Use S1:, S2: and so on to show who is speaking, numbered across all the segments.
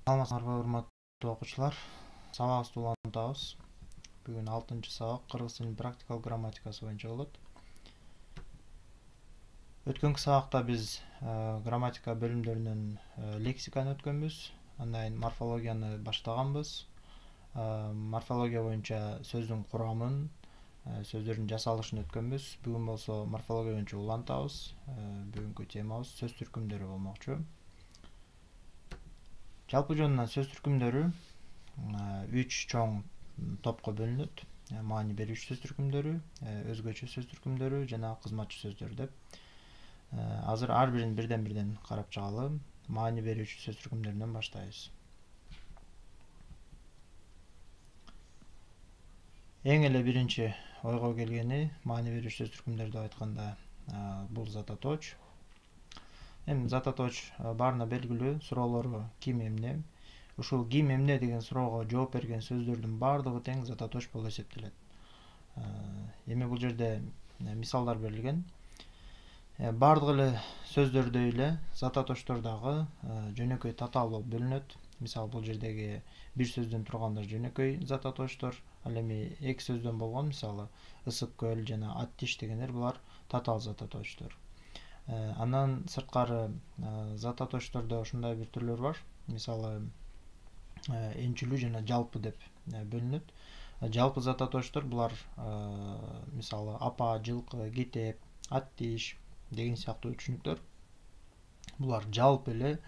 S1: Саламатсыздарбы, урматтуу окуучулар. Сабагыбызды улантабыз. Бүгүн 6-чы сабак кыргыз тилинин практикалык грамматикасы боюнча болот. Өткөнкү сабакта биз грамматика бөлүмдөрүнүн лексиканы өткөнбүз. Андан кийин морфологияны баштаганбыз. Морфология боюнча сөздүн курамын, сөздөрдүн жасалышын өткөнбүз. Бүгүн болсо морфология боюнча улантабыз. Бүгүнкү темабыз сөз түркүмдөрү болмокчу. Жалпы жөнүнөн сөз түркүмдөрү 3 чоң топко бөлүнөт. Маани берүүчү сөз түркүмдөрү, өзгөчө сөз түркүмдөрү жана кызматчы сөздөр деп. Азыр ар бирин бирден карап чыгалы. Маани берүүчү сөз түркүмдөрүнөн баштайбыз. Эң эле биринчи ойго келгени маани берүүчү сөз түркүмдөр деп айтканда бул зататоч. Эми зататоч баарына белгилүү, суроолору ким эмне. Ушул ким эмне деген суроого жооп берген сөздөрдүн баардыгы тең зататоч болуп эсептелет. Эми бул жерде мисалдар берилген. Бардык эле сөздөрдөй эле зататочтор дагы жөнөкөй татаал болуп бөлүнөт. Мисалы бул жердеги бир сөздөн тургандар жөнөкөй зататочтор, ал эми эки сөздөн болгон, мисалы ысык көл жана ат тиш дегендер булар татаал зататочтор. Андан сырткары зататочтордо ушундай бир түрлөр бар. Мисалы энчилүү жана жалпы деп бөлүнөт. Жалпы зататочтор булар мисалы апа, жылкы, китеп, ат тиш деген сыяктуу түшүнүктөр. Булар жалпы эле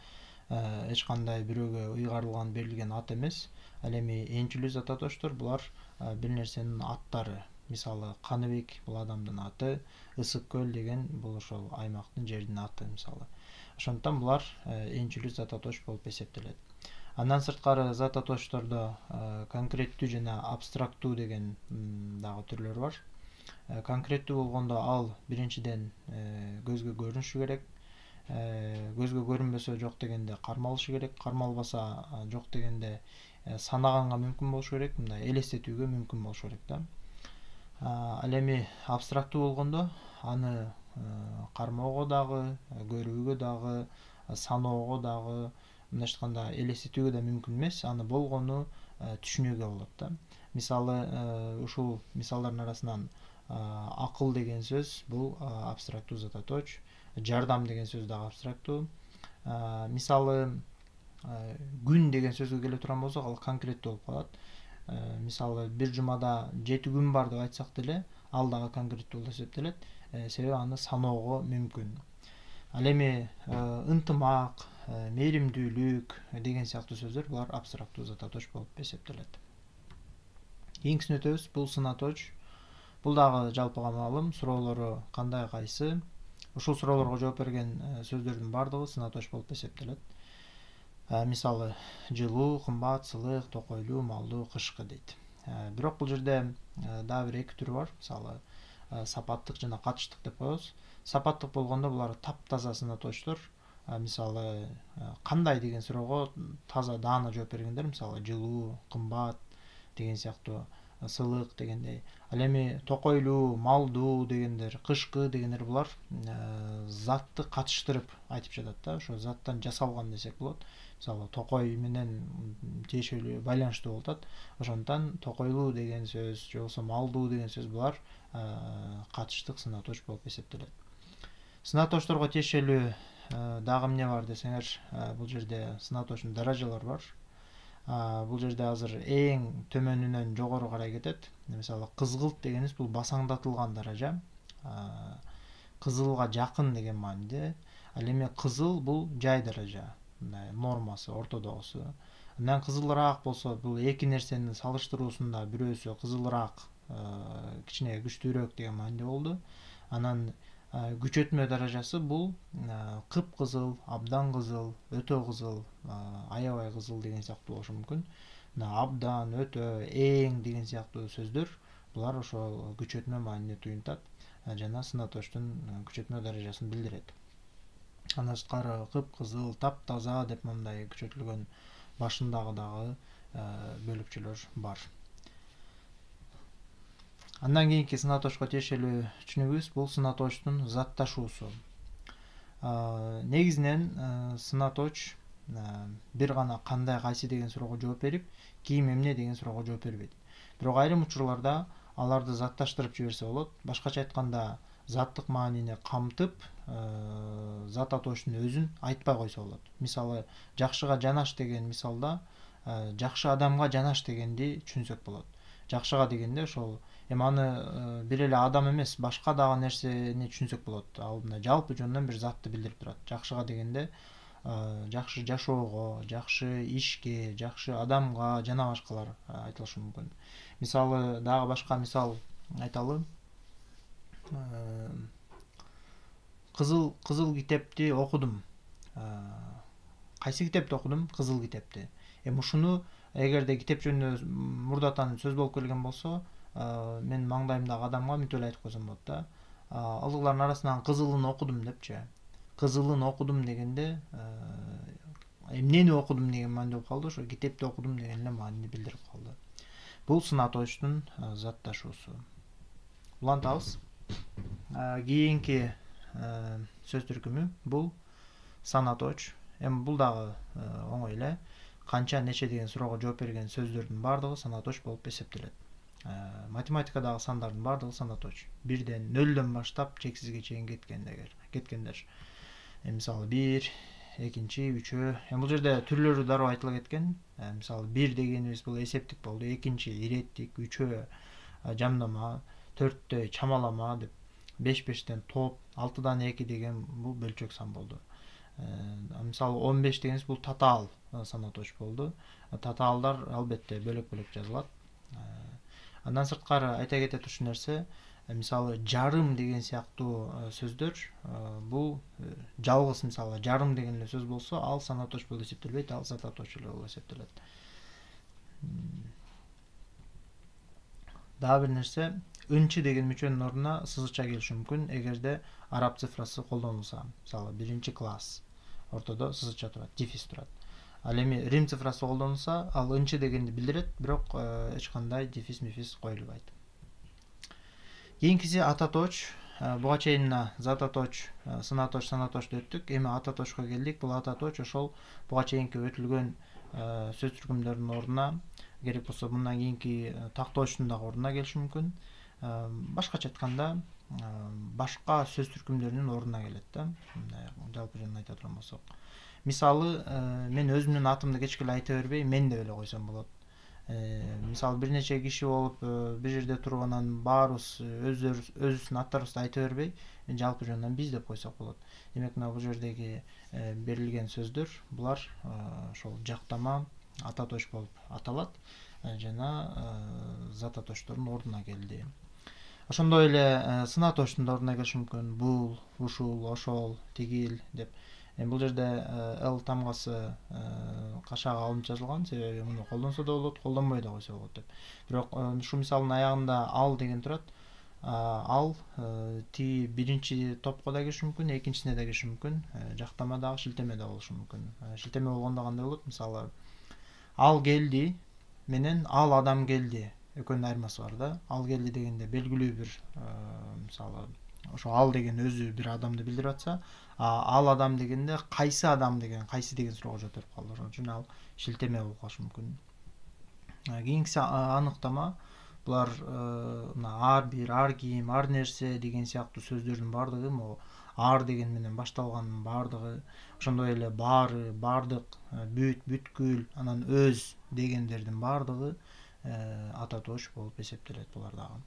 S1: эч кандай бирөөгө ыйгарылган берилген ат эмес. Ал эми энчилүү зататочтор булар бир нерсенин аттары. Мисалы Каныбек бул адамдын аты, Ысык көл деген бул ошол аймактын жердин аты мисалы. Ошондуктан булар энчилүү зататоч болуп эсептелет. Андан сырткары зататочтордо конкреттүү жана абстрактуу деген дагы түрлөр бар. Конкреттүү болгондо ал биринчиден көзгө көрүнүшү керек. Көзгө көрүнбөсө жок дегенде кармалышы керек, кармалбаса жок дегенде санаганга мүмкүн болушу керек, мындай элестетүүгө мүмкүн болушу керек да. Ал эми абстрактуу болгондо аны кармоого дагы, көрүүгө дагы, саноого дагы, мындайча айтканда элестетүүгө да мүмкүн эмес, аны болгону түшүнүүгө болот да. Мисалы ушул мисалдардын арасынан акыл деген сөз бул абстрактуу зататоч, жардам деген сөз дагы абстрактуу. Мисалы күн деген сөзгө келе турган болсок, ал конкреттүү болуп калат. Мисалы бир жумада 7 күн бар деп айтсак деле, ал дагы конкреттүү болуп эсептелет, себеби аны саноого мүмкүн. Ал эми ынтымак, мээримдүүлүк деген сыяктуу сөздөр булар абстрактуу зататоч болуп эсептелет. Кийинкисине өтөбүз. Бул сынаточ. Бул дагы жалпыга маалым, суроолору кандай кайсы. Ушул суроолорго жооп берген сөздөрдүн баардыгы сынаточ болуп эсептелет. Мисалы жылуу, кымбат, сылык, токойлуу, малдуу, кышкы дейт. Бирок бул жерде дагы бир эки түрү бар. Мисалы сапаттык жана катыштык деп коебуз. Сапаттык болгондо булар таптаза сынаточтор. Мисалы кандай деген суроого таза даана жооп бергендер, мисалы жылуу, кымбат деген сыяктуу, сылык дегендей. Ал эми токойлуу, малдуу дегендер, кышкы дегендер булар затты катыштырып айтып жатат да. Ошо заттан жасалган десек болот. Мисалы токой менен тиешелүү байланыштуу болуп атат. Ошондуктан токойлуу деген сөз же болбосо малдуу деген сөз булар катыштык сынаточ болуп эсептелет. Сынаточторго тиешелүү дагы эмне бар десеңер, бул жерде сынаточтун даражалары бар. Бул жерде азыр эң төмөнүнөн жогору карай кетет. Мисалы кызгылт дегенибиз бул басаңдатылган даража. Кызылга жакын деген мааниде. Ал эми кызыл бул жай даража, нормасы, ортодогусу. Андан кызылыраак болсо, бул эки нерсенин салыштыруусунда бирөөсү кызылыраак, кичине күчтүүрөөк деген мааниде болду. Анан күчөтмө даражасы бул кыпкызыл, абдан кызыл, өтө кызыл, аябай кызыл деген сыяктуу болушу мүмкүн. Абдан, өтө, эң деген сыяктуу сөздөр булар ошол күчөтмө мааниде туюнтат жана сынаточтун күчөтмө даражасын билдирет. Андан сырткары кыпкызыл, таптаза деп мындай күчөтүлгөн башындагы дагы бөлүкчөлөр бар. Андан кийинки сынаточко тиешелүү түшүнүгүбүз бул сынаточтун затташуусу. Негизинен сынаточ бир гана кандай кайсы деген суроого жооп берип, кийим эмне деген суроого жооп бербейт. Бирок айрым учурларда аларды затташтырып жиберсе болот. Башкача айтканда, заттык маанини камтып, зат атоочтун өзүн айтпай койсо болот. Мисалы, жакшыга жанаш деген мисалда, жакшы адамга жанаш дегенди түшүнсөк болот. Жакшыга дегенде ошол эми аны бир эле адам эмес, башка дагы нерсени түшүнсөк болот. Ал мына жалпы жөнүнөн бир затты билдирип турат. Жакшыга дегенде жакшы жашоого, жакшы ишке, жакшы адамга жана башкалар айтылышы мүмкүн. Мисалы, дагы башка мисал айталы. Кызыл китепти окудум. Кайсы китепти окудум? Кызыл китепти. Эми ушуну эгерде китеп жөнүндө мурдатан сөз болуп келген болсо, мен маңдайымдагы адамга мынтип эле айтып койсом болот да. Алыглардын арасынан кызылын окудум депчи. Кызылын окудум дегенде эмнени окудум деген маанide болуп калды, ошо китепти окудум деген эле маанини билдирип калды. Бул сын атоочтун затташуусу. Улантабыз. Кийинки сөз түркүмү бул сан атооч. Эми бул дагы оңой эле. Канча нече деген суроого жооп берген сөздөрдүн баардыгы сан атооч болуп эсептелет. Математикадагы сандардын баардыгы сан атооч. 1ден 0дөн баштап чексизге чейин кеткендер. Мисалы 1, экинчи, 3. Бул жерде түрлөрү дароо айтыла кеткен. Мисалы 1 дегенибиз бул эсептик болду, экинчи иреттик, 3 жамдама, 4 чамалама деп, 5-5тен топ, 6дан 2 деген бул бөлчөк сан болду. Мисалы 15 дегенибиз бул татаал сан атооч болду. Татаалдар албетте бөлөк-бөлөк жазылат. Андан сырткары айта кете турчу нерсе, мисалы жарым деген сыяктуу сөздөр, бул жалгыз, мисалы жарым деген эле сөз болсо, ал сан атооч болуп эсептелбейт, ал зат атооч эле болуп эсептелет. Дагы бир нерсе, ынчы деген мүчөнүн ордуна сызыча келиши мүмкүн, эгерде араб цифрасы колдонулса. Мисалы 1-класс ортодо сызыча турат, дефис турат. Ал эми рим цифрасы колдонулса, ал ынчы дегенди билдирет, бирок эч кандай дефис коюлбайт. Кийинкиси ат атооч. Буга чейин зат атооч, сын атооч, сан атоочту өттүк. Эми ат атоочко келдик. Бул ат атооч ошол буга чейинки өтүлгөн сөз түркүмдөрдүн ордуна, керек болсо мындан кийинки тактоочтун дагы ордуна келиши мүмкүн. Башкача айтканда, башка сөз түркүмдөрүнүн ордуна келет да. Жалпы жөнүн айта турган болсок. Мисалы, мен өзүмдүн атымды кечке эле айта бербей, мен деп эле койсом болот. Мисалы, бир нече киши болуп, бир жерде туруп, анан баарыбыз өзүбүздүн аттарыбызды айта бербей, жалпы жөнүнөн биз деп койсок болот. Демек, мына бул жердеги берилген сөздөр, булар ошол жактама ат атооч болуп аталат жана зат атоочтордун ордуна келди. Ошондой эле сын атоочтун ордуна келиши мүмкүн. Бул, ушул, ошол, тигил деп. Бул жерде л тамгасы кашаага алынып жазылган, себеби муну колдонсо да болот, колдонбой да койсо болот деп. Бирок ушул мисалдын аягында ал деген турат. Ал тиги биринчи топко да кириши мүмкүн, экинчисине да кириши мүмкүн. Жактама дагы, шилтеме да болушу мүмкүн. Шилтеме болгондо кандай болот? Мисалы, ал келди менен ал адам келди. Экөөнүн айырмасы бар да. Ал келди дегенде белгилүү бир, мисалы, ошо ал деген өзү бир адамды билдирип атса, ал адам дегенде кайсы адам деген, кайсы деген суроого жооп берип калды. Ошон үчүн ал шилтеме болуп калышы мүмкүн. Кийинкиси аныктама. Булар ар бир, ар ким, ар нерсе деген сыяктуу сөздөрдүн баардыгы, могу ар деген менен башталганын баардыгы, ошондой эле баары, баардык, бүт, бүткүл, анан өз дегендердин баардыгы ат атооч болуп эсептелет булар дагы.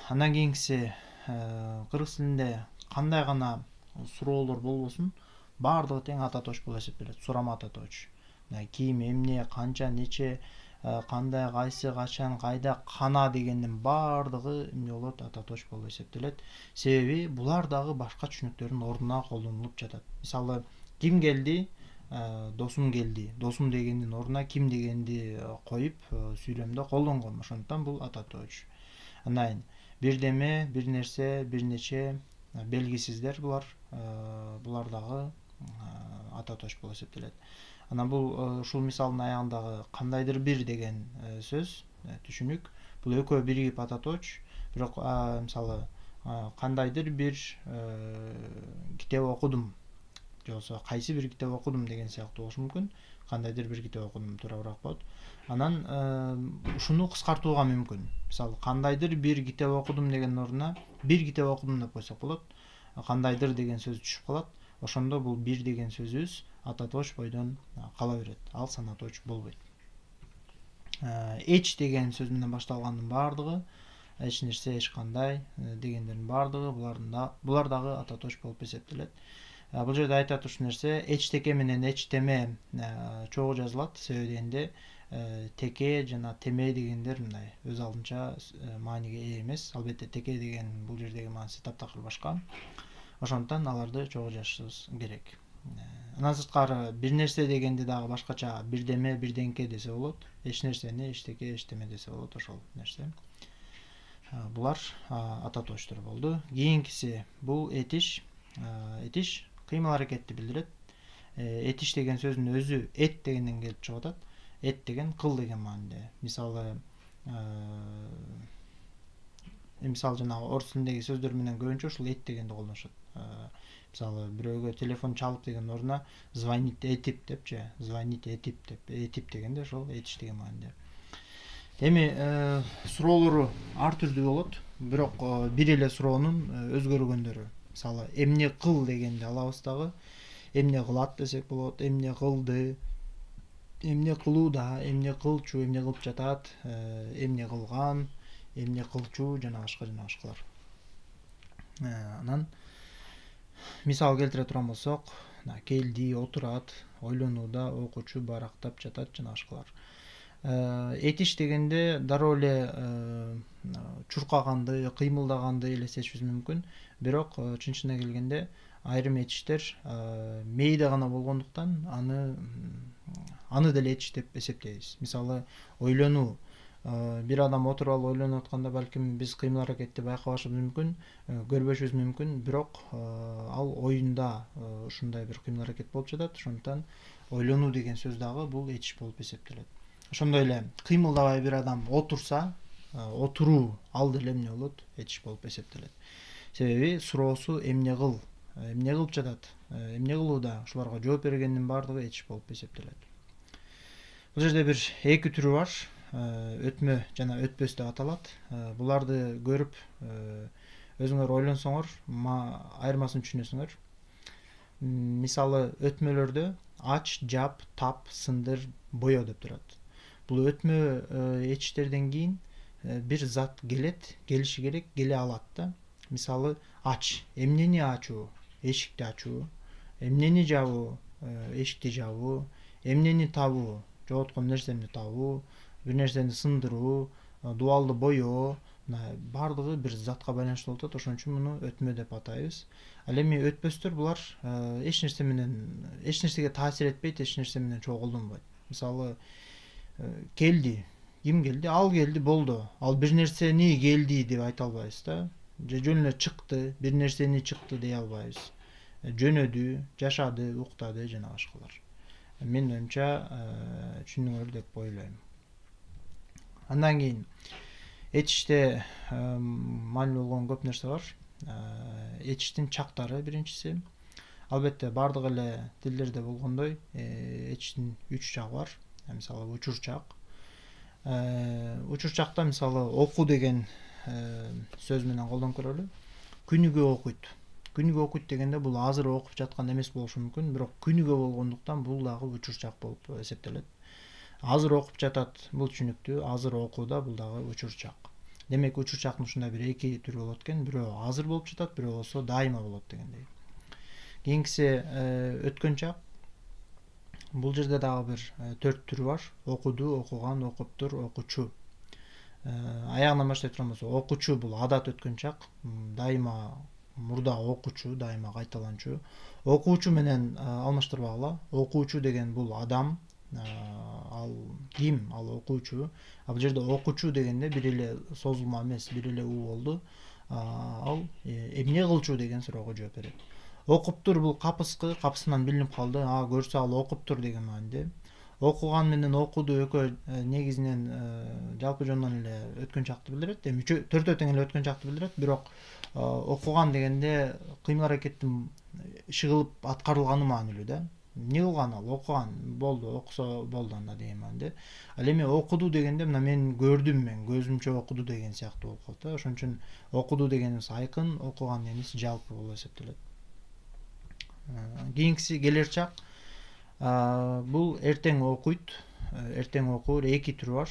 S1: Андан кийинкиси, кыргыз тилинде кандай гана суроолор болбосун, баардыгы тең ат атооч болуп эсептелет. Сурама ат атооч. Ким, эмне, канча, нече, кандай, кайсы, качан, кайда, кана дегендин баардыгы эмне болот? Ат атооч болуп эсептелет. Себеби булар дагы башка түшүнүктөрдүн ордуна колдонулуп жатат. Мисалы, ким келди? Досум келди. Досум дегендин ордуна ким дегенди коюп сүйлөмдө колдонгон. Ошондуктан бул ат атооч. Андан бирдеме, бир нерсе, бир нече, белгисиздер булар. Булар дагы ат атооч болуп эсептелет. Анан бул ушул мисалдын аягындагы кандайдыр бир деген сөз, түшүнүк. Бул экөө биригип ат атооч. Бирок мисалы кандайдыр бир китеп окудум же болбосо кайсы бир китеп окудум деген сыяктуу болушу мүмкүн. Кандайдыр бир китеп окудум туурабыраак болот. Анан ушуну кыскартууга мүмкүн. Мисалы кандайдыр бир китеп окудум деген ордуна бир китеп окудум деп койсок болот. Кандайдыр деген сөз түшүп калат. Ошондо бул бир деген сөзүбүз ататоч бойдон кала берет. Ал санаточ болбойт. Эч деген сөз менен башталгандын баардыгы, эч нерсе, эч кандай дегендердин баардыгы булар дагы ататоч болуп эсептелет. Бул жерде айтат ушул нерсе, эчтеке менен эчтеме чогуу жазылат. Себеби дегенде теке жана теме дегендер мындай өз алдынча мааниге ээ эмес. Албетте теке деген бул жердеги мааниси таптакыр башка. Ошондуктан аларды чогуу жазышыбыз керек. Андан сырткары бир нерсе дегенди дагы башкача бирдеме, бирденке десе болот. Эч нерсени эчтеке, эчтеме десе болот ошол нерсе. Булар ататочтор болду. Кийинкиси бул этиш. Этиш кыймыл аракетти билдирет. Этиш деген сөздүн өзү эт дегенден келип чыгып атат. Эт деген кыл деген мааниде. Мисалы жанагы орус тилиндеги сөздөр менен көбүнчө ушул эт дегенди колдонушат. Мисалы бирөөгө телефон чалып деген ордуна звонить этип депчи, звонить этип деп, этип дегенде ошол этиш деген мааниде. Эми суроолору ар түрдүү болот, бирок бир эле суроонун өзгөргөндөрү. Мисалы эмне кыл дегенди алабыз дагы, эмне кылат десек болот, эмне кылды, эмне кылууда, эмне кылчу, эмне кылып жатат, эмне кылган, эмне кылчу жана башкалар. Анан мисал келтире турган болсок, келди, отурат, ойлонууда, окучу, барактап жатат жана башкалар. Этиш дегенде дароо эле чуркаганды, кыймылдаганды элестетишибиз мүмкүн. Бирок чын-чынына келгенде айрым этиштер мээде гана болгондуктан аны деле этиш деп эсептейбиз. Мисалы ойлонуу. Бир адам отуруп алып ойлонуп атканда балким биз кыймыл аракетти байкабашыбыз мүмкүн, көрбөшүбүз мүмкүн, бирок ал оюнда ушундай бир кыймыл аракет болуп жатат. Ошондуктан ойлонуу деген сөз дагы бул этиш болуп эсептелет. Ошондой эле кыймылдабай бир адам отурса, отуруу ал деле эмне болот? Этиш болуп эсептелет. Себеби суроосу эмне кыл, эмне кылып жатат, эмне кылууда, ушуларга жооп бергендин баардыгы этиш болуп эсептелет. Бул жерде бир эки түрү бар. Өтмө жана өтпөс деп аталат. Буларды көрүп өзүңөр ойлонсоңор, айырмасын түшүнөсүңөр. Мисалы өтмөлөрдө ач, жап, тап, сындыр, боё деп турат. Бул өтмө этиштерден кийин бир зат келиши керек, келе алат да. Мисалы ач, эмнени ачуу, эшикти ачуу, эмнени жабуу, эшикти жабуу, эмнени табуу, жоготкон нерсемди табуу, бир нерсени сындыруу, дубалды боёо, баардыгы бир затка байланыштуу болуп атат. Ошон үчүн муну өтмө деп атайбыз. Ал эми өтпөстөр булар эч нерсеге таасир этпейт, эч нерсе менен чогуу колдонбойт. Мисалы келди, ким келди? Ал келди, болду. Ал бир нерсени келди деп айта албайбыз да. Же жөн эле чыкты, бир нерсени чыкты дей албайбыз. Жөнөдү, жашады, уктады жана башкалар. Менин оюмча түшүндүңөр деп ойлойм. Андан кийин этиште маанилүү болгон көп нерсе бар. Этиштин чактары биринчиси. Албетте бардык эле тилдерде болгондой этиштин 3 чагы бар. Мисалы учурчак. Учурчакта мисалы оку деген сөз менен колдонуп көрөлү. Күнүгө окуйт. Күнүгө окуйт дегенде бул азыр окуп жаткан эмес болушу мүмкүн, бирок күнүгө болгондуктан бул дагы учурчак болуп эсептелет. Азыр окуп жатат, бул түшүнүктүү, азыр окууда, бул дагы учурчак. Демек учурчактын ушундай бир эки түрү болот экен, бирөө азыр болуп жатат, бирөө болсо дайыма болот дегендей. Кийинкиси өткөн чак. Бул жерде дагы бир 4 түрү бар. Окуду, окуган, окуптур, окучу. Аягынан баштай турган болсо, окучу бул адат өткөн чак, дайыма мурда окучу, дайыма кайталанчу. Окуучу менен алмаштырбагыла. Окуучу деген бул адам, ал ким? Ал окуучу. Бул жерде окучу дегенде бир эле созулма эмес, бир эле уу болду. Ал эмне кылчу деген суроого жооп берет. Окуптур бул капыскы, капысынан билинип калды. Көрсө ал окуптур деген мааниде. Окуган менен окуду экөө негизинен жалпы жонунан эле өткөн чакты билдирет. Эми төртөө тең эле өткөн чакты билдирет, бирок окуган дегенде кыймыл аракеттин иши кылып аткарылганы маанилүү да. Эмне кылган ал? Окуган, болду, окусо болду анда дейм да. Ал эми окуду дегенде мына мен көрдүм, мен көзүмчө окуду деген сыяктуу болуп калат да. Ошон үчүн окуду дегенибиз айкын, окуган дегенибиз жалпы болуп эсептелет. Кийинкиси келер чак. Бул эртең окуйт. Эртең окуур эки түрү бар.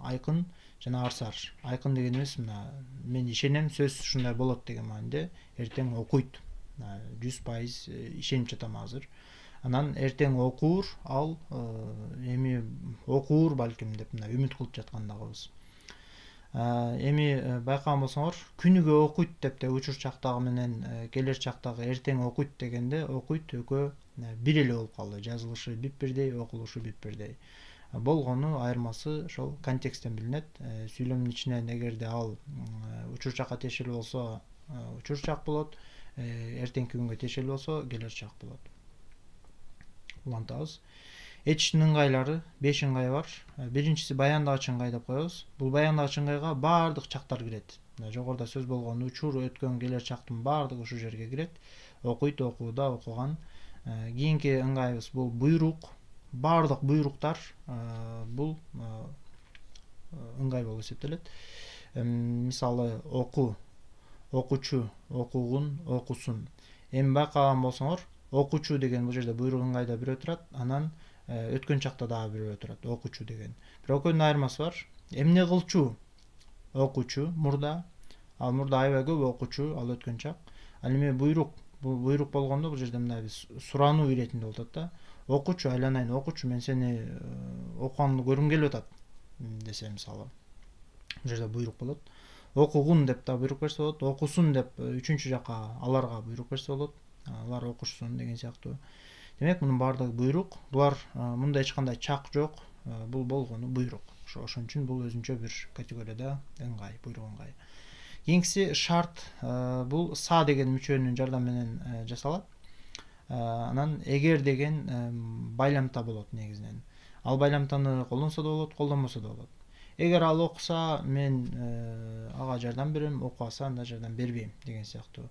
S1: Айкын жана арсар. Айкын дегенибиз мына мен ишенем, сөз ушундай болот деген мааниде эртең окуйт. 100% ишенип жатам азыр. Анан эртең окуур, ал эми окуур балким деп мына үмүт кылып жаткан дагыбыз. Эми байкаган болсоңор, күнүгө окуйт деп де учур чактагы менен келер чактагы эртең окуйт дегенде окуйт экөө бир эле болуп калды. Жазылышы бирдей, окулушу бирдей. Болгону айырмасы ошол контексттен билинет. Сүйлөмдүн ичинен эгерде ал учур чакка тиешелүү болсо, учур чак болот. Эртеңки күнгө тиешелүү болсо, келер чак болот. Улантабыз. Этичтин ыңгайлары 5 ыңгай бар. Биринчиси баяндагыч ыңгай деп коебуз. Бул баяндагыч ыңгайга баардык чактар кирет. Жогоруда сөз болгон учур, өткөн, келер чактын баардыгы ушул жерге кирет. Окуйт, окууда, окуган. Кийинки ыңгайыбыз бул буйрук. Баардык буйруктар бул ыңгай болуп эсептелет. Мисалы оку, окучу, окугун, окусун. Эми байкаган болсоңор, окучу деген бул жерде буйрук ыңгайда бирөө турат, анан өткөн чакта дагы бирөө турат, окучу деген. Бирок экөөнүн айырмасы бар. Эмне кылчу? Окучу мурда. Ал мурда аябай көп, окучу, ал өткөн чак. Ал эми буйрук, бул буйрук болгондо бул жерде мындай биз сурануу иретинде болот да. Окучу, айланайын окучу, мен сени окуганды көргүм келип атат десе мисалы. Бул жерде буйрук болот. Окугун деп да буйрук берсе болот, окусун деп үчүнчү жака аларга буйрук берсе болот. Алар окушсун деген сыяктуу. Демек, мунун баардыгы буйрук. Булар мында эч кандай чак жок. Бул болгону буйрук. Ошон үчүн бул өзүнчө бир категорияда ыңгай, буйрук ыңгай. Кийинкиси шарт. Бул са деген мүчөнүн жардамы менен жасалат. Анан эгер деген байламта болот негизинен. Ал байламтаны колдонсо да болот, колдонбосо да болот. Эгер ал окуса, мен ага жардам берем, окубаса анда жардам бербейм деген сыяктуу.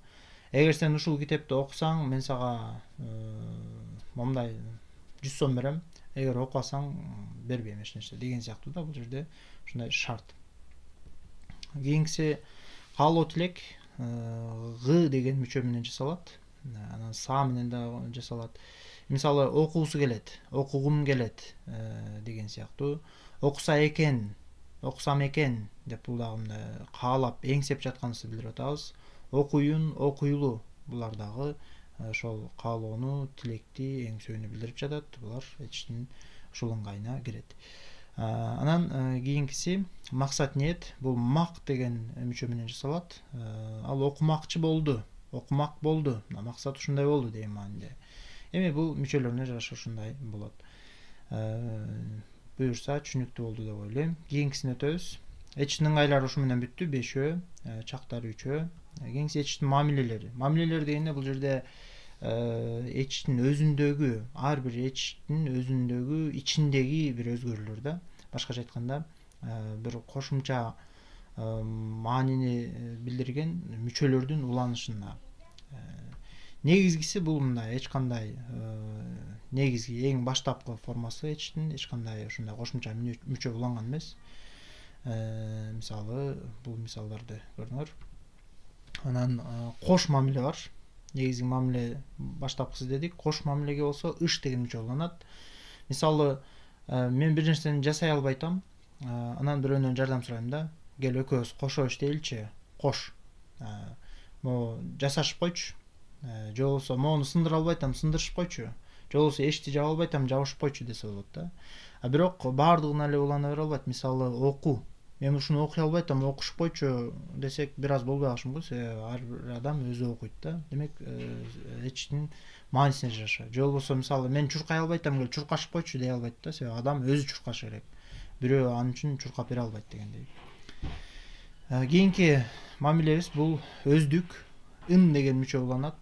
S1: Эгер сен ушул китепти окусаң, мен сага момундай 100 сом берем. Эгер окубасаң, бербейм эч нерсе деген сыяктуу да, бул жерде ушундай шарт. Кийинкиси каалоо тилек. Г деген мүчө менен жасалат. Анан са менен да жасалат. Мисалы окуусу келет, окугум келет деген сыяктуу. Окуса экен, окусам экен деп бул дагы мындай каалап, эңсеп жатканыбызды билдирип атабыз. Окуюн, окуйлуу. Булар дагы ошол каалоону, тилекти, эңсөөнү билдирип жатат. Булар этичтин ушул ыңгайына кирет. Анан кийинкиси максат ниет. Бул мак деген мүчө менен жасалат. Ал окумакчы болду, окумак болду. Максат ушундай болду деген мааниде. Эми бул мүчөлөрүнө жараша ушундай болот. Буюрса түшүнүктүү болду деп ойлойм. Кийинкисине өтөбүз. Этичтин ыңгайлары ушу менен бүттү, 5-өө, чактары 3-өө. Кийинкиси этичтин мамилелери. Мамилелер дегенде бул жерде этичтин өзүндөгү, ар бир этичтин өзүндөгү ичиндеги бир өзгөрүүлөр да. Башкача айтканда, бир кошумча маанини билдирген мүчөлөрдүн уланышына. Негизгиси бул мындай, эч кандай негизги, эң баштапкы формасы этичтин эч кандай ушундай кошумча мүчө уланган эмес. Мисалы, бул мисалдарды көрүңөр. Анан кош мамиле бар. Негизги мамиле баштапкысы дедик. Кош мамилеге болсо ыш деген мүчө уланат. Мисалы, мен бир нерсени жасай албайтам. Анан бирөөнөн жардам сурайм да. Кел экөөбүз кошо иштейиличи. Кош. Могу жасашып койчу. Же болбосо могуну сындыра албайтам, сындырышып койчу. Же болбосо эшикти жаба албайтам, жабышып койчу десе болот да. Бирок баардыгына эле улана бере албайт. Мисалы, оку. Мен ушуну окуй албайтам, окушуп койчу десек бир аз болбой калышы мүмкүн. Себеби ар бир адам өзү окуйт да. Демек, этичтин маанисине жараша. Же болбосо мисалы, мен чуркай албайтам, кел чуркашып койчу дей албайт да. Себеби адам өзү чуркашы керек. Бирөө ал үчүн чуркап бере албайт дегендей. Кийинки мамилебиз бул өздүк. Ын деген мүчө уланат.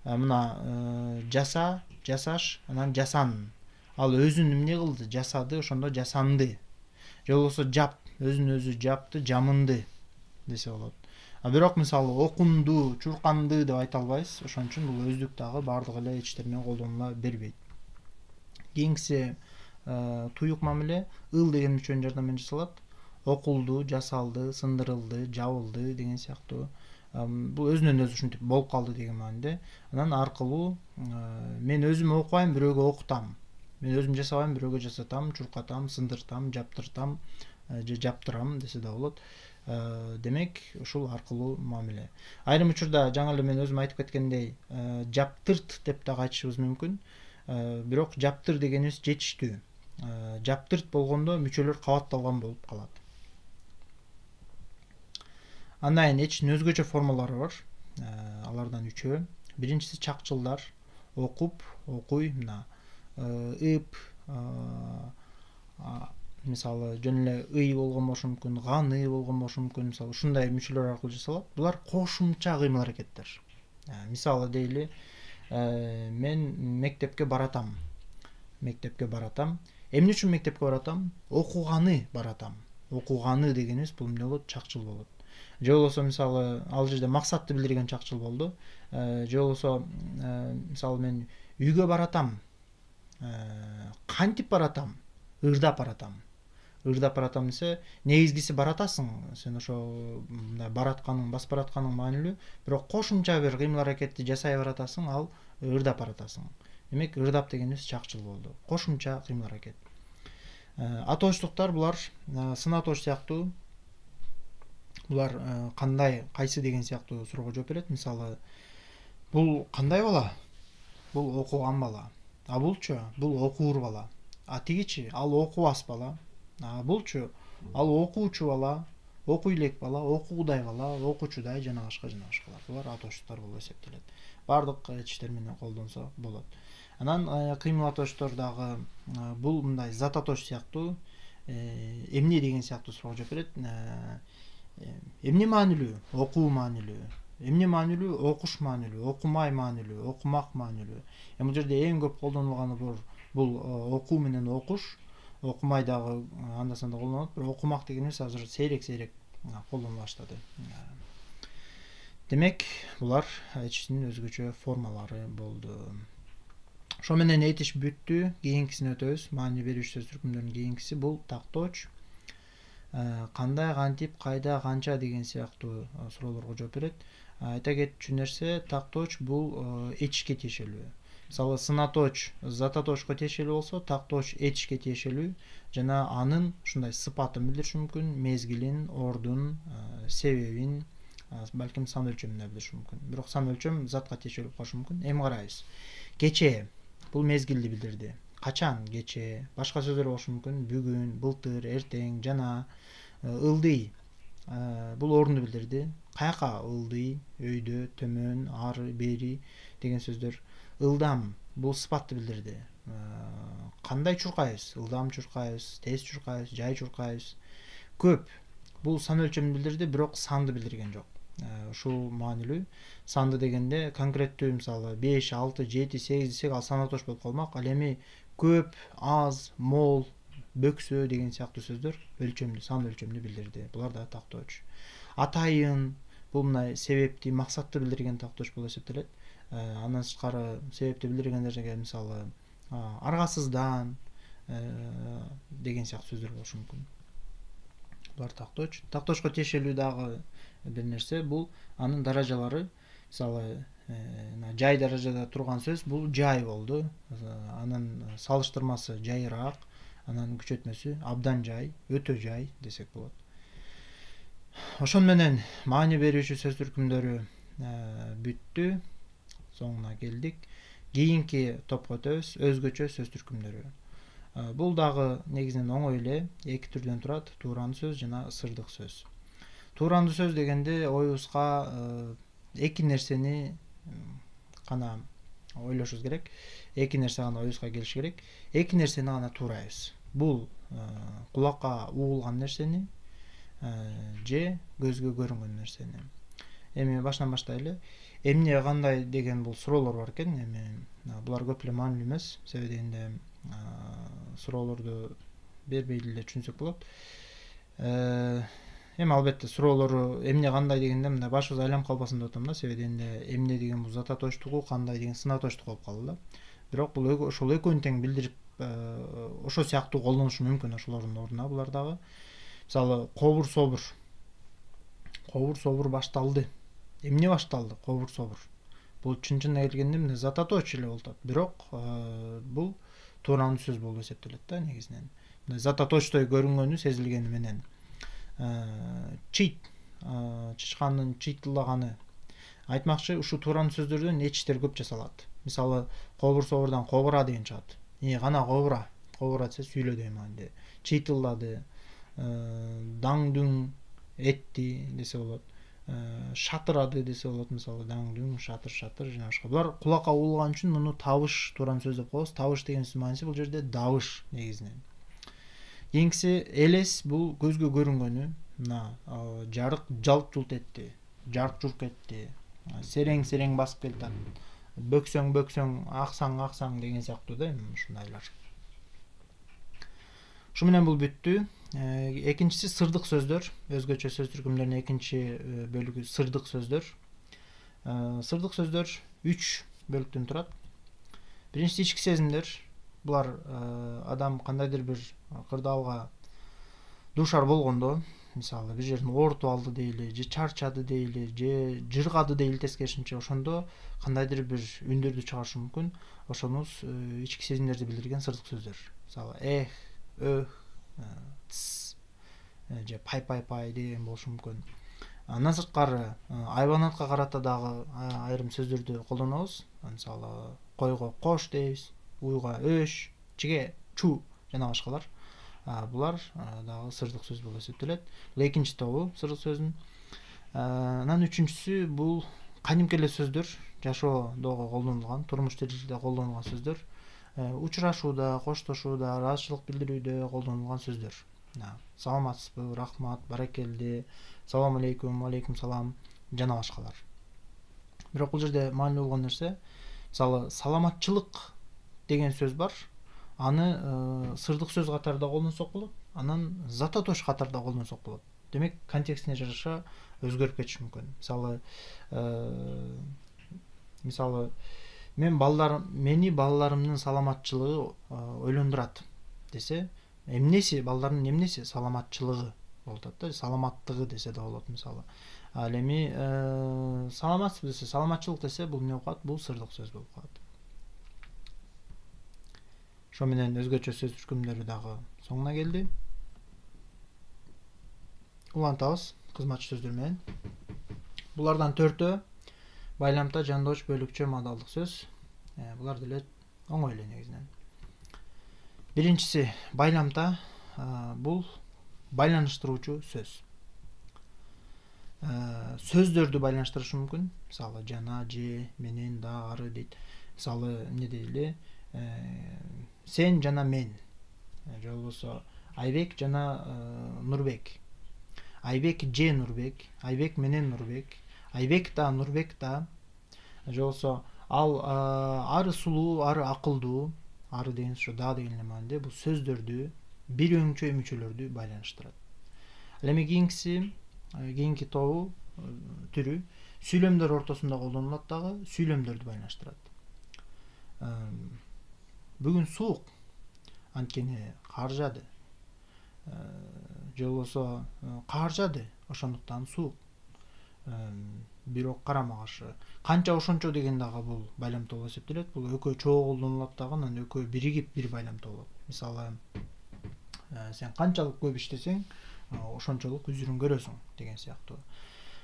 S1: Мына жаса, жасаш, анан жасан. Ал өзүн эмне кылды? Жасады, ошондо жасанды. Же болбосо жап, өзүн өзү жапты, жамынды десе болот. Бирок мисалы окунду, чурканды деп айта албайбыз. Ошон үчүн бул өздүк дагы баардык эле этичтер менен колдонула бербейт. Кийинкиси туюк мамиле ыл деген мүчөнүн жардамы менен жасалат. Окулду, жасалды, сындырылды, жабылды деген сыяктуу. Бул өзүнөн өзү ушинтип болуп калды деген мааниде. Анан аркылуу мен өзүм окубайм, бирөөгө окутам. Мен өзүм жасабайм, бирөөгө жасатам, чуркатам, сындыртам, жаптыртам, же жаптырам десе да болот. Демек ушул аркылуу мамиле. Айрым учурда жаңы эле мен өзүм айтып кеткендей, жаптырт деп дагы айтышыбыз мүмкүн. Бирок жаптыр дегенибиз жетиштүү. Жаптырт болгондо мүчөлөр кабатталган болуп калат. Андан кийин эчтин өзгөчө формалары бар. Алардан үчөө. Биринчиси чакчылдар. Окуп, окуй, мына ып, мисалы жөн эле ый болгон болушу мүмкүн, ганы болгон болушу мүмкүн. Мисалы ушундай мүчөлөр аркылуу жасалат. Булар кошумча кыймыл аракеттер. Мисалы дейли, мен мектепке баратам. Эмне үчүн мектепке баратам? Окуганы баратам. Окуганы дегенибиз бул эмне болот? Чакчыл болот. Же болбосо мисалы ал жерде максатты билдирген чакчыл болду. Же болбосо мисалы мен үйгө баратам. Кантип баратам? Ырдап баратам. Ырдап баратам десе, негизгиси баратасың. Сен ошо баратканың, басып баратканың маанилүү, бирок кошумча бир кыймыл аракетти жасай баратасың, ал ырдап баратасың. Демек, ырдап дегенибиз чакчыл болду. Кошумча кыймыл аракет. Атоочтуктар булар сын атооч сыяктуу. Булар кандай, кайсы деген сыяктуу суроого жооп берет. Мисалы, бул кандай бала? Бул окуган бала. А булчу? Бул окуур бала. А тигичи? Ал окубас бала. А булчу? Ал окуучу бала, окуй элек бала, окуудай бала, окуучудай жана башкалар. Булар атоочтуктар болуп эсептелет. Бардык этичтер менен колдонсо болот. Анан кыймыл атоочтор дагы бул мындай зат атооч сыяктуу, эмне деген сыяктуу суроого жооп берет. Эмне маанилүү? Окуу маанилүү. Эмне маанилүү? Окуш маанилүү, окумай маанилүү, окумак маанилүү. Бул жерде эң көп колдонулганы бул окуу менен окуш. Окумай дагы анда санда колдонулат, бирок окумак дегенибиз азыр сейрек колдонула баштады. Демек, булар этичтин өзгөчө формалары болду. Ошо менен этиш бүттү. Кийинкисине өтөбүз. Маани берүүчү сөз түркүмдөрүнүн кийинкиси бул тактооч. Кандай, кантип, кайда, канча деген сыяктуу суроолорго жооп берет. Айта кетчү нерсе, тактооч бул этишке тиешелүү. Мисалы, сын атооч зат атоочко тиешелүү болсо, тактооч этишке тиешелүү жана анын ушундай сыпатын билдириши мүмкүн, мезгилин, ордун, себебин, балким сан өлчөмүн билдириши мүмкүн. Бирок сан өлчөм затка тиешелүү болушу мүмкүн. Эми карайбыз. Кечээ бул мезгилди билдирди. Качан? Кечээ. Башка сөздөр болушу мүмкүн. Бүгүн, былтыр, эртең, жана. Ылдый бул орунду билдирди. Каяка? Ылдый, өйдө, төмөн, ары, бери деген сөздөр. Ылдам бул сыпатты билдирди. Кандай чуркайбыз? Ылдам чуркайбыз, тез чуркайбыз, жай чуркайбыз. Көп бул сан өлчөмүн билдирди, бирок санды билдирген жок. Ушул маанилүү. Санды дегенде конкреттүү, мисалы 5, 6, 7, 8 десек, ал сан атооч болуп калмак. Ал эми көп, аз, мол, бөксө деген сыяктуу сөздөр өлчөмдү, сан өлчөмдү билдирди. Булар да тактооч. Атайын бул мындай себепти, максатты билдирген тактооч болуп эсептелет. Андан сырткары себепти билдиргендерге мисалы аргасыздан деген сыяктуу сөздөр болушу мүмкүн. Булар тактооч. Тактоочко тиешелүү дагы бир нерсе бул анын даражалары. Мисалы, жай даражада турган сөз бул жай болду. Анын салыштырмасы жайыраак, анан күчөтмөсү абдан жай, өтө жай десек болот. Ошон менен маани берүүчү сөз түркүмдөрү бүттү. Соңуна келдик. Кийинки топко өтөбүз. Өзгөчө сөз түркүмдөрү. Бул дагы негизинен оңой эле, эки түрдөн турат: тууранды сөз жана ысырдык сөз. Тууранды сөз дегенде оюбузга эки нерсени гана ойлошубуз керек. Эки нерсе гана оюбузга келиши керек. Эки нерсени гана туурайбыз. Бул кулакка угулган нерсени же көзгө көрүнгөн нерсени. Эми башынан баштайлы. Эмне кандай деген бул суроолор бар экен. Эми булар көп эле маанилүү эмес. Себеби дегенде суроолорду бербей эле түшүнсөк болот. Эми албетте суроолору эмне кандай дегенде мындай башыбыз айланып калбасын деп атам да, себеби эмне деген бул зататочтугу, кандай деген сынаточтук болуп калды да. Бирок бул ошол экөөнү тең билдирип ошол сыяктуу колдонушу мүмкүн ошолордун ордуна булар дагы. Мисалы кобур собур башталды. Эмне башталды? Кобур собур. Бул чын-чынына келгенде мына зататоч эле болуп атат. Бирок бул туурамдуу сөз болуп эсептелет да негизинен. Зататочтой көрүнгөнү сезилгени менен чыйт, чычкандын чыйтылдаганы. Айтмакчы, ушул туурамдуу сөздөрдөн эчтер көп жасалат. Мисалы кобур собурдан кобура деген чыгат. Кана кобура. Кобура десе сүйлө деген мааниде. Чыйтылдады, даңдүң этти десе болот. Шатырады десе болот. Мисалы даңдүң, шатыр жана башка. Булар кулакка угулган үчүн муну табыш туурамдуу сөз деп коебуз. Табыш деген сөздүн мааниси бул жерде дабыш негизинен. Кийинкиси элес, бул көзгө көрүнгөнү. Мына жарык жалт жулт этти, жарк журк этти, серең басып келатат. Бөксөң аксаң деген сыяктуу да эми ушундайлар. Ушу менен бул бүттү. Экинчиси сырдык сөздөр. Өзгөчө сөз түркүмдөрүнүн экинчи бөлүгү сырдык сөздөр. Сырдык сөздөр 3 бөлүктөн турат. Биринчиси ички сезимдер. Булар адам кандайдыр бир кырдаалга дуушар болгондо, мисалы бир жерин оорутуп алды дейли, же чарчады дейли, же жыргады дейли тескерисинче, ошондо кандайдыр бир үндөрдү чыгарышы мүмкүн. Ошонус ички сезимдерди билдирген сырдык сөздөр. Мисалы тс, же пай деген болушу мүмкүн. Андан сырткары айванатка карата дагы айрым сөздөрдү колдонобуз. Мисалы койго кош дейбиз, уйга өш, чиге чу жана башкалар. Булар дагы сырдык сөз болуп эсептелет. Бул экинчи тобу сырдык сөздүн. Анан үчүнчүсү бул кадимки эле сөздөр, жашоодогу колдонулган, турмуш тиричиликте колдонулган сөздөр. Учурашууда, коштошууда, ыраазычылык билдирүүдө колдонулган сөздөр. Саламатсызбы, рахмат, баракелди, салам алейкум, алейкум салам жана башкалар. Бирок бул жерде маанилүү болгон нерсе, мисалы саламатчылык деген сөз бар. Аны сырдык сөз катарында колдонсок болот, анан зататоч катарында колдонсок болот. Демек, контекстине жараша өзгөрүп кетиши мүмкүн. Мисалы мени балдарымдын саламатчылыгы ойлондурат десе, балдардын эмнеси саламатчылыгы болуп атат да, саламаттыгы десе да болот мисалы. Ал эми саламатсызбы десе, саламатчылык десе, бул эмне болуп калат? Бул сырдык сөз болуп калат. Ошо менен өзгөчө сөз түркүмдөрү дагы соңуна келди. Улантабыз кызматчы сөздөр менен. Булардан 4-өө байламта, жандооч, бөлүкчө, модалдык сөз. Булар деле оңой эле негизинен. Биринчиси байламта, бул байланыштыруучу сөз. Сөздөрдү байланыштырышы мүмкүн. Мисалы жана, же, менен, да, ары дейт. Мисалы эмне дейли? Сен жана мен. Же болбосо Айбек жана Нурбек. Айбек же Нурбек, Айбек менен Нурбек, Айбек да Нурбек да. Же болбосо ал ары сулуу, ары акылдуу, ары деген ошо да деген эле мааниде бул сөздөрдү, бир өңчөй мүчөлөрдү байланыштырат. Ал эми кийинки тобу түрү сүйлөмдөр ортосунда колдонулат дагы, сүйлөмдөрдү байланыштырат. Бүгүн суук, анткени кар жаады. Же болбосо кар жаады, ошондуктан суук. Бирок карама каршы канча ошончо деген дагы бул байламта болуп эсептелет. Бул экөө чогуу колдонулат дагы, анан экөө биригип бир байламта болот. Мисалы сен канчалык көп иштесең, ошончолук үзүрүн көрөсүң деген сыяктуу.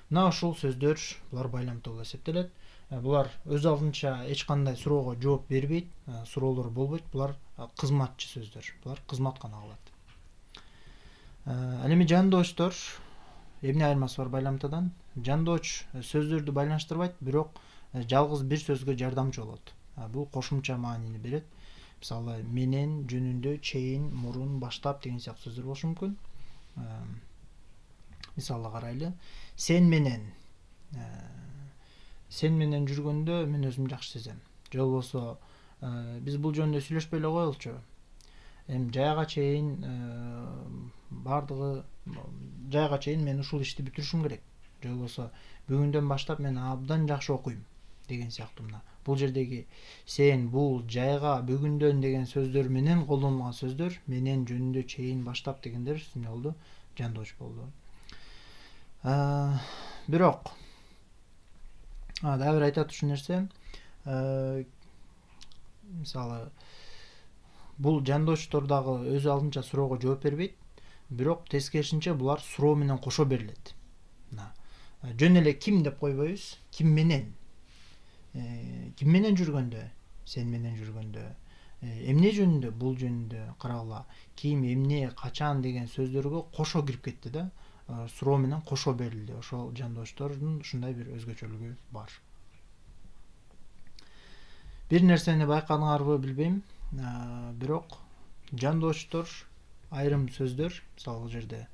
S1: Мына ушул сөздөр булар байламта болуп эсептелет. Булар өз алдынча эч кандай суроого жооп бербейт, суроолор болбойт. Булар кызматчы сөздөр. Булар кызматка кагылат. Ал эми жандоочтор эмне айырмасы бар байламтадан? Жандооч сөздөрдү байланыштырбайт, бирок жалгыз бир сөзгө жардамчы болот. Бул кошумча маанини берет. Мисалы менен, жөнүндө, чейин, мурун, баштап деген сыяктуу сөздөр болушу мүмкүн. Мисалга карайлы. Сен менен жүргөндө мен өзүмдү жакшы сезем. Же болбосо биз бул жөнүндө сүйлөшпөй эле коелучу. Эми жаяга чейин бардыгы жайга чейин мен ушул ишти бүтүрүшүм керек, же болбосо бүгүндөн баштап мен абдан жакшы окуйм деген сыяктуу. Мына бул жердеги сен, бул, жайга, бүгүндөн деген сөздөр менен колдонулган сөздөр менен, жөнүндө, чейин, баштап дегендер эмне болду? Жандооч болду. Бирок дагы бир айтат ушул нерсе. Мисалы, бул жандоочтор дагы өз алдынча суроого жооп бербейт, бирок тескерисинче булар суроо менен кошо берилет. Жөн эле ким деп койбойбуз, ким менен. Ким менен жүргөндө, сен менен жүргөндө, эмне жөнүндө, бул жөнүндө карагыла. Ким, эмне, качан деген сөздөргө кошо кирип кетти да, суроо менен кошо берилди. Ошол жандоочтордун ушундай бир өзгөчөлүгү бар. Бир нерсени байкадыңарбы билбейм, бирок жандоочтор айрым сөздөр, мисалы бул жерде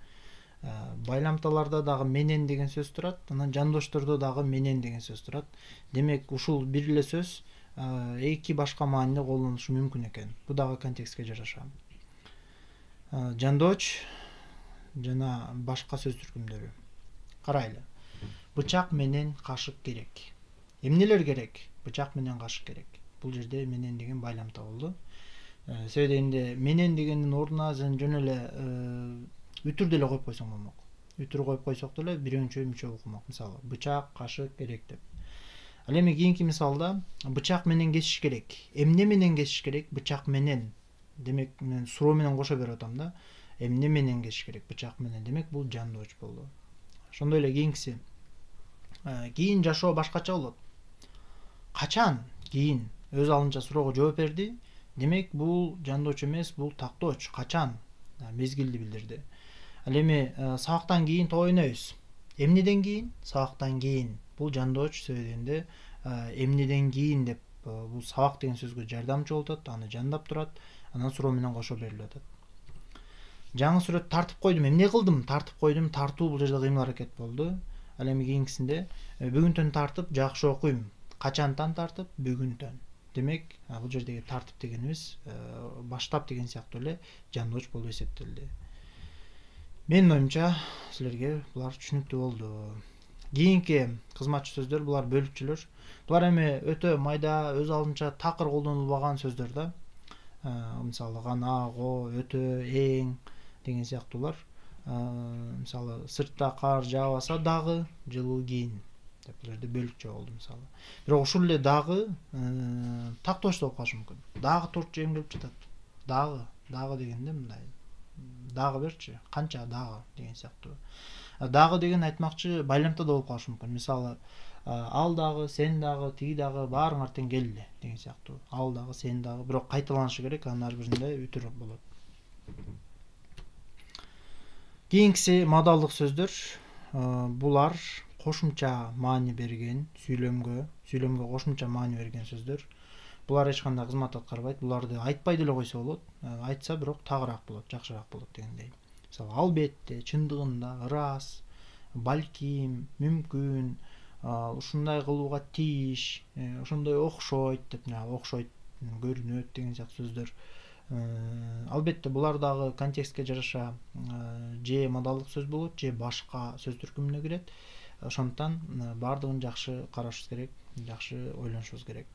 S1: байламталарда дагы менен деген сөз турат, анан жандоочтордо дагы менен деген сөз турат. Демек, ушул бир эле сөз эки башка мааниде колдонулушу мүмкүн экен. Бул дагы контекстке жараша. Жандооч жана башка сөз түркүмдөрү. Карайлы. Бычак менен кашык керек. Эмнелер керек? Бычак менен кашык керек. Бул жерде менен деген байламта болду. Себебинде менен дегендин ордуна сен жөн эле үтүр деле коюп койсоң болмок. Үтүр коюп койсок деле бирөөнчө мүчө окумак. Мисалы, бычак, кашык керек деп. Ал эми кийинки мисалда бычак менен кесиш керек. Эмне менен кесиш керек? Бычак менен. Демек, мен суроо менен кошо берип атам да. Эмне менен кесиш керек? Бычак менен. Демек, бул жандооч болду. Ошондой эле кийинкиси. Кийин жашоо башкача болот. Качан? Кийин өз алдынча суроого жооп берди. Демек, бул жандооч эмес, бул тактооч. Качан? Мезгилди билдирди. Ал эми сабактан кийин той ойнойбуз. Эмнеден кийин? Сабактан кийин. Бул жандооч сөзүндө эмнеден кийин деп бул сабак деген сөзгө жардамчы болуп атат, аны жандап турат, анан суроо менен кошо берилип атат. Жаңы сүрөт тартып койдум. Эмне кылдым? Тартып койдум. Тартуу бул жерде кыймыл аракет болду. Ал эми кийинкисинде бүгүнтөн тартып жакшы окуйм. Качантан тартып? Бүгүнтөн. Демек, бул жердеги тартып дегенибиз баштап деген сыяктуу эле жандооч болуп эсептелди. Менин оюмча, силерге булар түшүнүктүү болду. Кийинки кызматчы сөздөр, булар бөлүкчүлөр. Булар эми өтө майда, өз алдынча такыр колдонулбаган сөздөр да. Мисалы, гана, го, өтө, эң деген сыяктуулар. Мисалы, сыртта кар жаабаса дагы жылуу кийин деп бул жерде бөлүкчө болду мисалы. Бирок ушул эле дагы тактооч болуп калышы мүмкүн. Дагы турчу эң келип жатат. Дагы дегенде мындай. Дагы берчи, канча дагы деген сыяктуу. Дагы деген айтмакчы байламта да болуп калышы мүмкүн. Мисалы, ал дагы, сен дагы, тиги дагы баарыңар тең келди деген сыяктуу. Ал дагы, сен дагы, бирок кайталанышы керек, анын ар биринде үтүр болот. Кийинкиси модалдык сөздөр. Булар кошумча маани берген сүйлөмгө кошумча маани берген сөздөр. Булар эч кандай кызмат аткарбайт. Буларды айтпай деле койсо болот. Айтса бирок тагыраак болот, жакшыраак болот дегендей. Мисалы, албетте, чындыгында, ырас, балким, мүмкүн, ушундай кылууга тийиш, ошондой окшойт деп, окшойт, көрүнөт деген сыяктуу сөздөр. Албетте, булар дагы контекстке жараша же модалдык сөз болот, же башка сөз түркүмүнө кирет. Ошондуктан баардыгын жакшы карашыбыз керек, жакшы ойлонушубуз керек.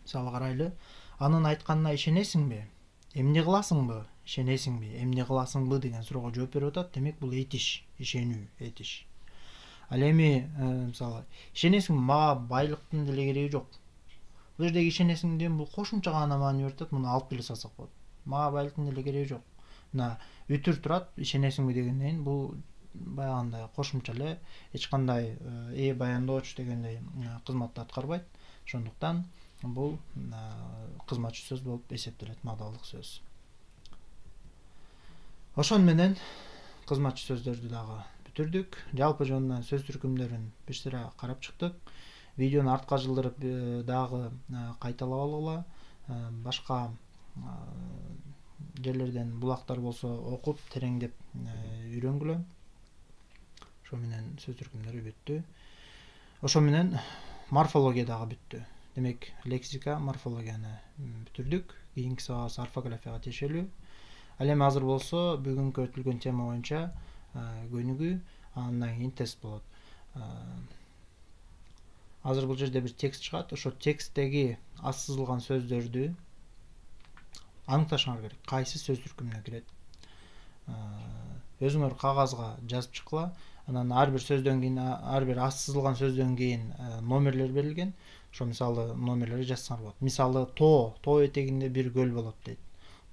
S1: Мисалы, карайлы, анын айтканына ишенесиңби? Эмне кыласыңбы? Ишенесиңби? Эмне кыласыңбы деген суроого жооп берип атат. Демек, бул этиш, ишенүү, этиш. Ал эми, мисалы, ишенесиңби? Мага байлыктын деле кереги жок. Бул жердеги ишенесиң деген бул кошумча гана маани берип атат. Муну алып келе салсак болот. Мага байлыктын деле кереги жок. Мына үтүр турат, ишенесиңби дегенден бул баягындай кошумча эле, эч кандай баяндооч дегендей кызматты аткарбайт. Ошондуктан бул кызматчы сөз болуп эсептелет, модалдык сөз. Ошон менен кызматчы сөздөрдү дагы бүтүрдүк. Жалпы жонунан сөз түркүмдөрүн бир сыра карап чыктык. Видеону артка жылдырып дагы кайталап алгыла. Башка жерлерден булактар болсо окуп, тереңдеп үйрөнгүлө. Ошо менен сөз түркүмдөрү бүттү. Ошо менен морфология дагы бүттү. Демек, лексика, морфологияны бүтүрдүк. Кийинки сабагыбыз орфографияга тиешелүү. Ал эми азыр болсо бүгүнкү өтүлгөн тема боюнча көнүгүү, андан кийин тест болот. Азыр бул жерде бир текст чыгат. Ошо тексттеги аз сызылган сөздөрдү аныкташыңар керек. Кайсы сөз түркүмүнө кирет. Өзүңөр кагазга жазып чыккыла. Анан ар бир сөздөн кийин, ар бир аз сызылган сөздөн кийин номерлер берилген. Ошо мисалы номерлерди жазсаңар болот. Мисалы тоо этегинде бир көл болот дейт.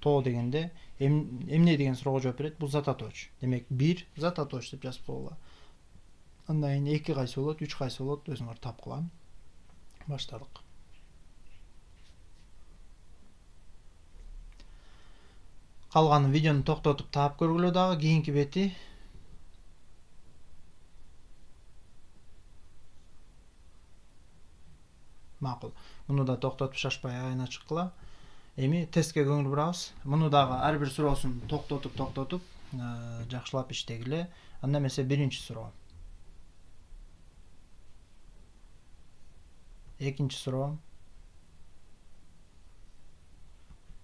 S1: Тоо дегенде эмне деген суроого жооп берет. Бул зататоч. Демек 1 зататоч деп жазып койгула. Андан кийин 2 кайсы болот, 3 кайсы болот, өзүңөр тапкыла. Баштадык. Калган видеону токтотуп таап көргүлө дагы. Кийинки бети макул. Муну да токтотуп шашпай айына чыккыла. Эми тестке көңүл бурабыз. Муну дагы ар бир суроосун токтотуп жакшылап иштегиле. Анда эмесе биринчи суроо. Экинчи суроо.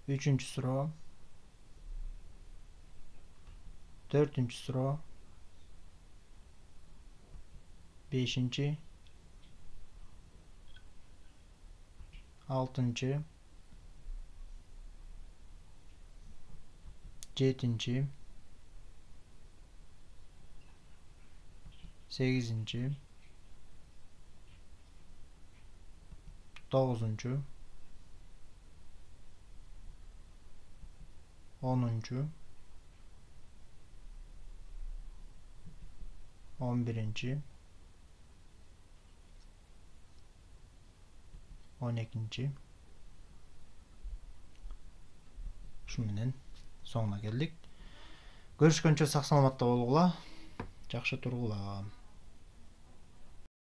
S1: Үчүнчү суроо. Төртүнчү суроо. Бешинчи. Алтынчы. Жетинчи. Сегизинчи. Тогузунчу. 10-нчу. 11-нчи. 12-нчи. Ушун менен соңуна келдик. Көрүшкөнчө сак саламатта болгула. Жакшы тургула.